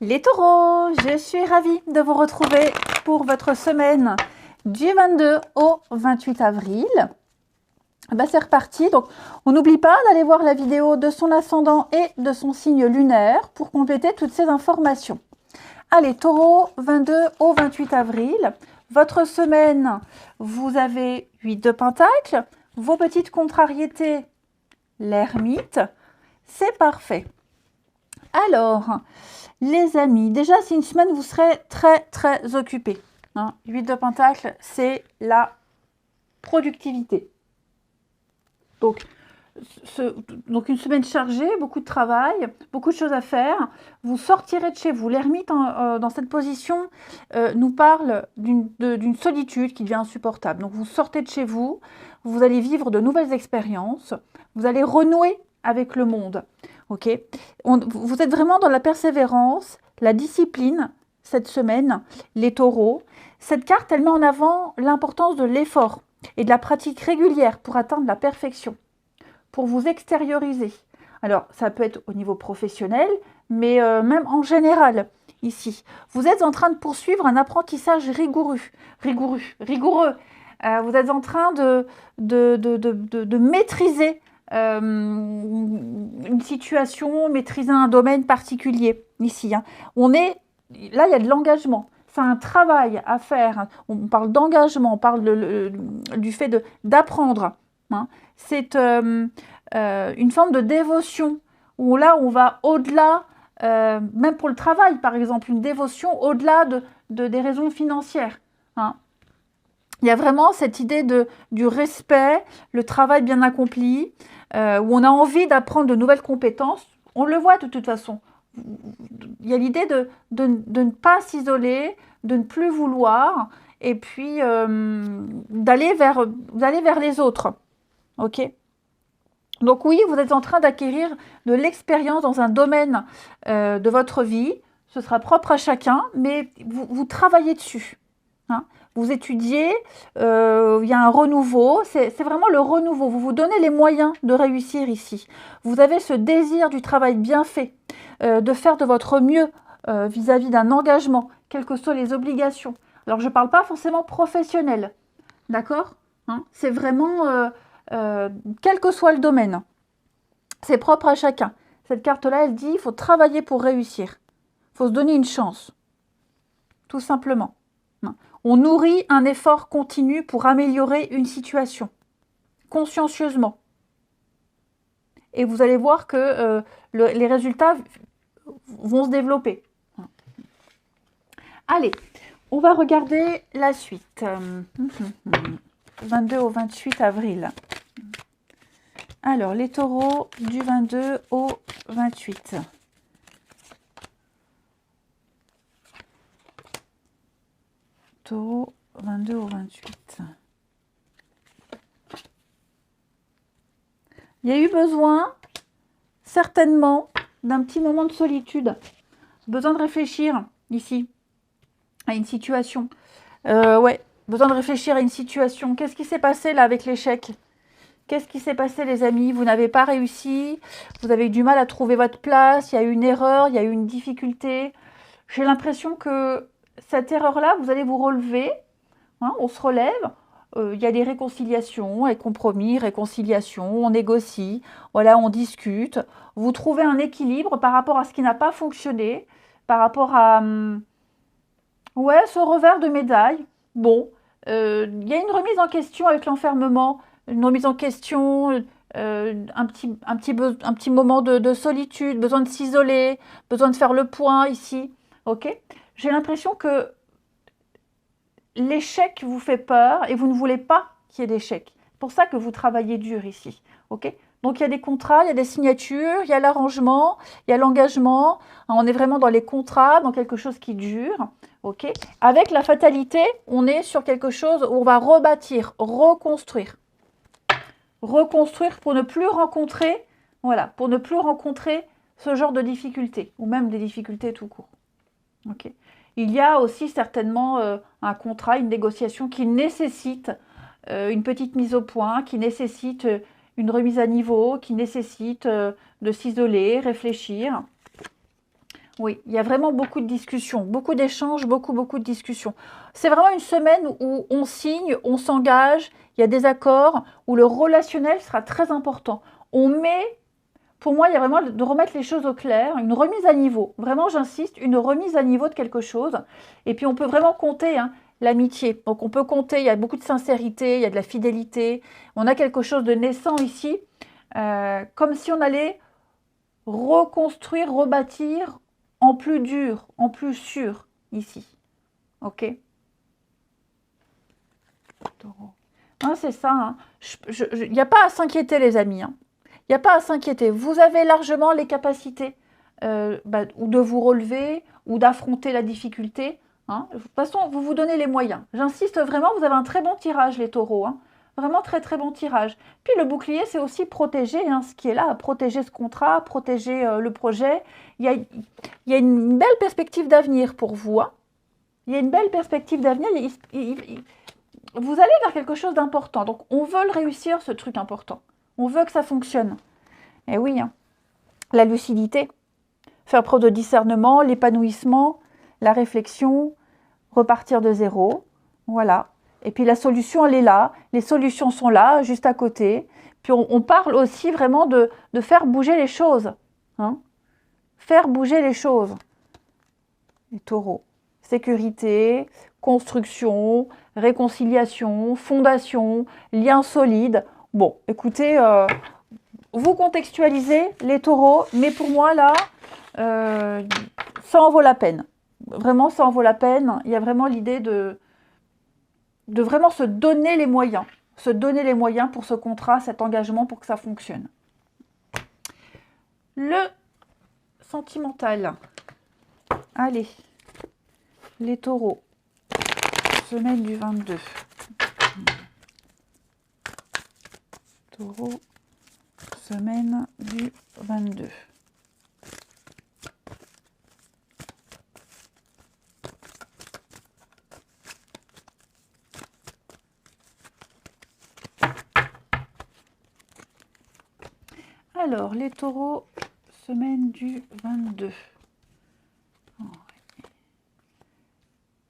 Les taureaux, je suis ravie de vous retrouver pour votre semaine du 22 au 28 avril. C'est reparti. Donc, on n'oublie pas d'aller voir la vidéo de son ascendant et de son signe lunaire pour compléter toutes ces informations. Allez, taureau, 22 au 28 avril. Votre semaine, vous avez 8 de pentacles. Vos petites contrariétés, l'ermite. C'est parfait. Alors, les amis, déjà, c'est une semaine où vous serez très occupés. 8 de pentacles, c'est la productivité. Donc, une semaine chargée, beaucoup de travail, beaucoup de choses à faire. Vous sortirez de chez vous. L'ermite, dans cette position, nous parle d'une solitude qui devient insupportable. Donc, vous sortez de chez vous, vous allez vivre de nouvelles expériences, vous allez renouer avec le monde. Okay. Vous êtes vraiment dans la persévérance, la discipline cette semaine, les taureaux. Cette carte, elle met en avant l'importance de l'effort et de la pratique régulière pour atteindre la perfection, pour vous extérioriser. Alors, ça peut être au niveau professionnel, mais même en général, ici. Vous êtes en train de poursuivre un apprentissage rigoureux. Vous êtes en train de maîtriser une situation, maîtriser un domaine particulier ici. Là, il y a de l'engagement. C'est un travail à faire. On parle d'engagement, on parle du fait d'apprendre. C'est une forme de dévotion où là, on va au-delà, même pour le travail, par exemple, une dévotion au-delà des raisons financières. Il y a vraiment cette idée du respect, le travail bien accompli, où on a envie d'apprendre de nouvelles compétences. On le voit de toute façon. Il y a l'idée de ne pas s'isoler, de ne plus vouloir, et puis d'aller vers les autres. Ok ? Donc oui, vous êtes en train d'acquérir de l'expérience dans un domaine de votre vie. Ce sera propre à chacun, mais vous travaillez dessus. Vous étudiez, il y a un renouveau, c'est vraiment le renouveau. Vous vous donnez les moyens de réussir ici. Vous avez ce désir du travail bien fait, de faire de votre mieux vis-à-vis d'un engagement, quelles que soient les obligations. Alors, je ne parle pas forcément professionnel, d'accord ? C'est vraiment, quel que soit le domaine, c'est propre à chacun. Cette carte-là, elle dit, il faut travailler pour réussir. Il faut se donner une chance, tout simplement. On nourrit un effort continu pour améliorer une situation, consciencieusement. Et vous allez voir que les résultats vont se développer. Allez, on va regarder la suite. 22 au 28 avril. Alors, les taureaux du 22 au 28. Taureau, 22 au 28. Il y a eu besoin, certainement, d'un petit moment de solitude. Besoin de réfléchir, ici, à une situation. Besoin de réfléchir à une situation. Qu'est-ce qui s'est passé, là, avec l'échec ? Qu'est-ce qui s'est passé, les amis ? Vous n'avez pas réussi, vous avez eu du mal à trouver votre place, il y a eu une erreur, il y a eu une difficulté. J'ai l'impression que cette erreur-là, vous allez vous relever, on se relève, il y a des réconciliations, des compromis, réconciliations, on négocie, voilà, on discute, vous trouvez un équilibre par rapport à ce qui n'a pas fonctionné, par rapport à ce revers de médaille. Bon, il y a une remise en question avec l'enfermement, une remise en question, un petit moment de solitude, besoin de s'isoler, besoin de faire le point ici. Ok ? J'ai l'impression que l'échec vous fait peur et vous ne voulez pas qu'il y ait d'échec. C'est pour ça que vous travaillez dur ici. Ok ? Donc il y a des contrats, il y a des signatures, il y a l'arrangement, il y a l'engagement. On est vraiment dans les contrats, dans quelque chose qui dure. Ok ? Avec la fatalité, on est sur quelque chose où on va rebâtir, reconstruire. Reconstruire pour ne plus rencontrer, ce genre de difficultés, ou même des difficultés tout court. Ok ? Il y a aussi certainement un contrat, une négociation qui nécessite une petite mise au point, qui nécessite une remise à niveau, qui nécessite de s'isoler, réfléchir. Oui, il y a vraiment beaucoup de discussions, beaucoup d'échanges, beaucoup de discussions. C'est vraiment une semaine où on signe, on s'engage, il y a des accords, où le relationnel sera très important. On met, pour moi, il y a vraiment de remettre les choses au clair, une remise à niveau. Vraiment, j'insiste, une remise à niveau de quelque chose. Et puis, on peut vraiment compter hein, l'amitié. Donc, on peut compter, il y a beaucoup de sincérité, il y a de la fidélité. On a quelque chose de naissant ici, comme si on allait reconstruire, rebâtir en plus dur, en plus sûr, ici. Ok? Hein, c'est ça. Hein. Il n'y a pas à s'inquiéter, les amis. Hein. Il n'y a pas à s'inquiéter. Vous avez largement les capacités ou de vous relever ou d'affronter la difficulté. Hein. De toute façon, vous vous donnez les moyens. J'insiste vraiment, vous avez un très bon tirage, les taureaux. Hein. Vraiment très bon tirage. Puis le bouclier, c'est aussi protéger hein, ce qui est là, protéger ce contrat, protéger le projet. Il y a une belle perspective d'avenir pour vous. Hein. Il y a une belle perspective d'avenir. Vous allez vers quelque chose d'important. Donc, on veut le réussir, ce truc important. On veut que ça fonctionne. Et oui, hein. La lucidité, faire preuve de discernement, l'épanouissement, la réflexion, repartir de zéro. Voilà. Et puis la solution, elle est là. Les solutions sont là, juste à côté. Puis on parle aussi vraiment de faire bouger les choses. Hein. Faire bouger les choses. Les taureaux. Sécurité, construction, réconciliation, fondation, lien solide. Bon, écoutez, vous contextualisez les taureaux, mais pour moi, là, ça en vaut la peine. Vraiment, ça en vaut la peine. Il y a vraiment l'idée de vraiment se donner les moyens. Se donner les moyens pour ce contrat, cet engagement, pour que ça fonctionne. Le sentimental. Allez, les taureaux. Semaine du 22. Taureau, semaine du 22. Alors, les taureaux, semaine du 22.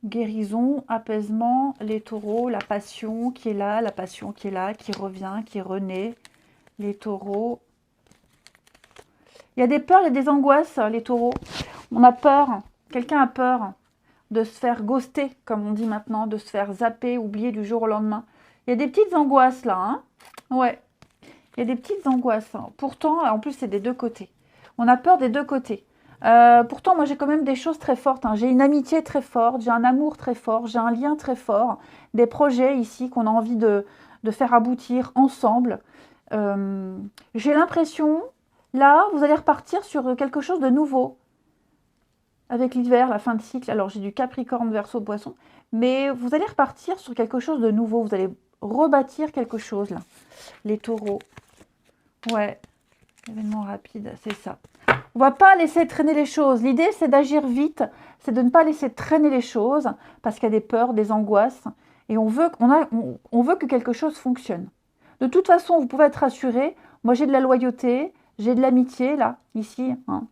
Guérison, apaisement, les taureaux, la passion qui est là, qui revient, qui renaît. Les taureaux. Il y a des peurs, il y a des angoisses, les taureaux. On a peur, quelqu'un a peur de se faire ghoster, comme on dit maintenant, de se faire zapper, oublier du jour au lendemain. Il y a des petites angoisses là, hein. Ouais, il y a des petites angoisses. Hein. Pourtant, en plus, c'est des deux côtés. On a peur des deux côtés. Pourtant, moi, j'ai quand même des choses très fortes. Hein. J'ai une amitié très forte, j'ai un amour très fort, j'ai un lien très fort, des projets ici qu'on a envie de faire aboutir ensemble. J'ai l'impression, là, vous allez repartir sur quelque chose de nouveau. Avec l'hiver, la fin de cycle, alors j'ai du Capricorne, Verseau, Poisson, mais vous allez repartir sur quelque chose de nouveau. Vous allez rebâtir quelque chose, là. Les taureaux. Ouais, événement rapide, c'est ça. On ne va pas laisser traîner les choses. L'idée, c'est d'agir vite, c'est de ne pas laisser traîner les choses, parce qu'il y a des peurs, des angoisses, et on veut que quelque chose fonctionne. De toute façon, vous pouvez être rassuré. Moi, j'ai de la loyauté, j'ai de l'amitié, là, ici. Hein.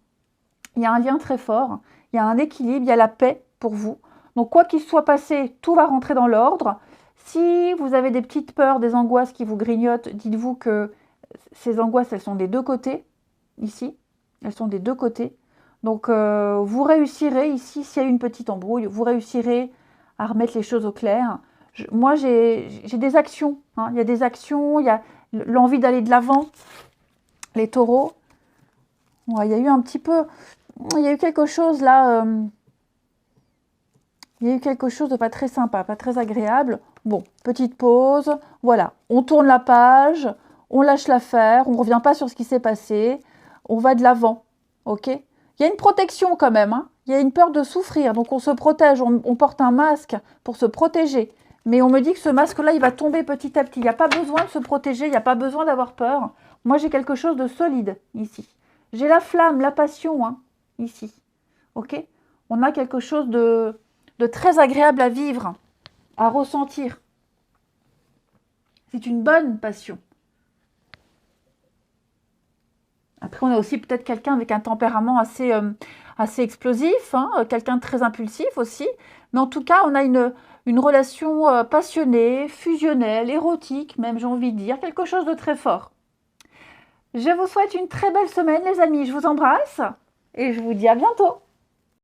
Il y a un lien très fort, il y a un équilibre, il y a la paix pour vous. Donc, quoi qu'il soit passé, tout va rentrer dans l'ordre. Si vous avez des petites peurs, des angoisses qui vous grignotent, dites-vous que ces angoisses, elles sont des deux côtés, ici. Elles sont des deux côtés. Donc, vous réussirez ici, s'il y a une petite embrouille, vous réussirez à remettre les choses au clair. Moi, j'ai des actions. Hein. Il y a des actions, il y a l'envie d'aller de l'avant. Les taureaux. Ouais, il y a eu un petit peu... Il y a eu quelque chose là... il y a eu quelque chose de pas très sympa, pas très agréable. Bon, petite pause. Voilà, on tourne la page, on lâche l'affaire, on ne revient pas sur ce qui s'est passé. On va de l'avant, ok? Il y a une protection quand même, hein. Il y a une peur de souffrir, donc on se protège, on porte un masque pour se protéger. Mais on me dit que ce masque-là, il va tomber petit à petit. Il n'y a pas besoin de se protéger, il n'y a pas besoin d'avoir peur. Moi, j'ai quelque chose de solide ici. J'ai la flamme, la passion, hein, ici, ok? On a quelque chose de très agréable à vivre, à ressentir. C'est une bonne passion. Après, on a aussi peut-être quelqu'un avec un tempérament assez assez explosif, hein, quelqu'un de très impulsif aussi. Mais en tout cas, on a une relation passionnée, fusionnelle, érotique, même j'ai envie de dire, quelque chose de très fort. Je vous souhaite une très belle semaine les amis, je vous embrasse et je vous dis à bientôt.